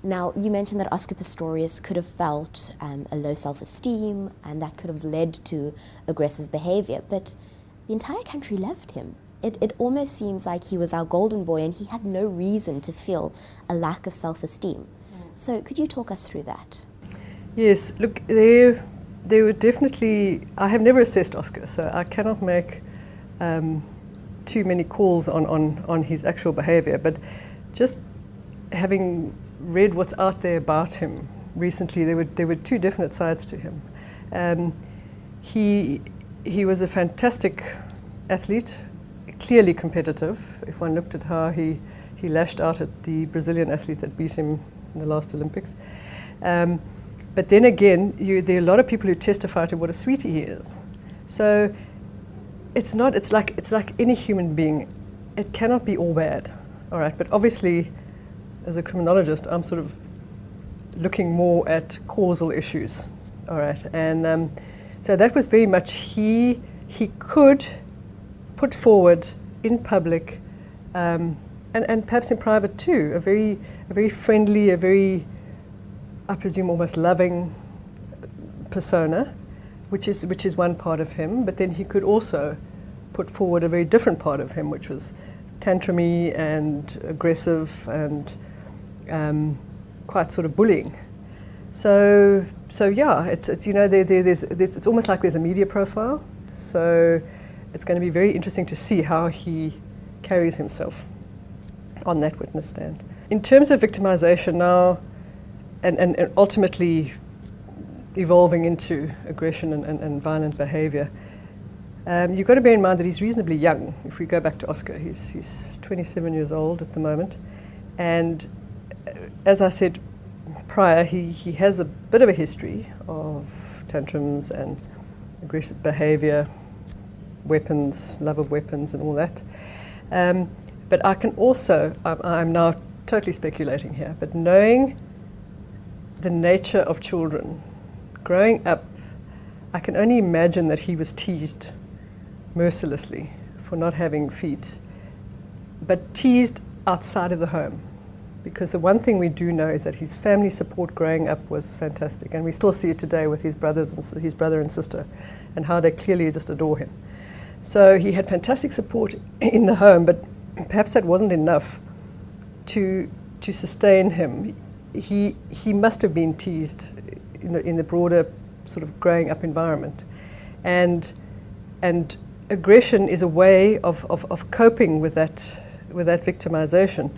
Now, you mentioned that Oscar Pistorius could have felt a low self-esteem, and that could have led to aggressive behavior, but the entire country loved him. It almost seems like he was our golden boy and he had no reason to feel a lack of self-esteem. So could you talk us through that? Yes, look, they were definitely, I have never assessed Oscar, so I cannot make too many calls on his actual behavior, but just having read what's out there about him recently, there were two definite sides to him. He was a fantastic athlete, clearly competitive. If one looked at how he lashed out at the Brazilian athlete that beat him in the last Olympics. But then again, there are a lot of people who testify to what a sweetie he is. So it's like any human being. It cannot be all bad, all right? But obviously, as a criminologist, I'm sort of looking more at causal issues, all right? And so that was very much he could put forward in public and perhaps in private too, a very friendly, a very, I presume, almost loving persona, which is one part of him. But then he could also put forward a very different part of him, which was tantrumy and aggressive and quite sort of bullying. So yeah, it's you know there's it's almost like there's a media profile. So it's going to be very interesting to see how he carries himself on that witness stand. In terms of victimization now, and ultimately evolving into aggression and violent behavior, you've got to bear in mind that he's reasonably young. If we go back to Oscar, he's 27 years old at the moment. And as I said prior, he has a bit of a history of tantrums and aggressive behavior, weapons, love of weapons and all that. But I can also, I'm now totally speculating here, but knowing the nature of children, growing up, I can only imagine that he was teased mercilessly for not having feet, but teased outside of the home. Because the one thing we do know is that his family support growing up was fantastic, and we still see it today with his brothers and his brother and sister, and how they clearly just adore him. So he had fantastic support in the home, but perhaps that wasn't enough to sustain him. He must have been teased in the broader sort of growing up environment, and aggression is a way of coping with that victimization.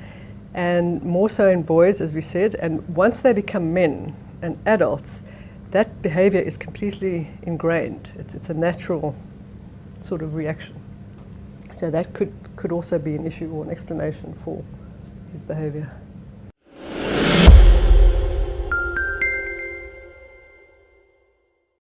And more so in boys, as we said, and once they become men and adults, that behavior is completely ingrained. It's a natural sort of reaction. So that could also be an issue or an explanation for his behavior.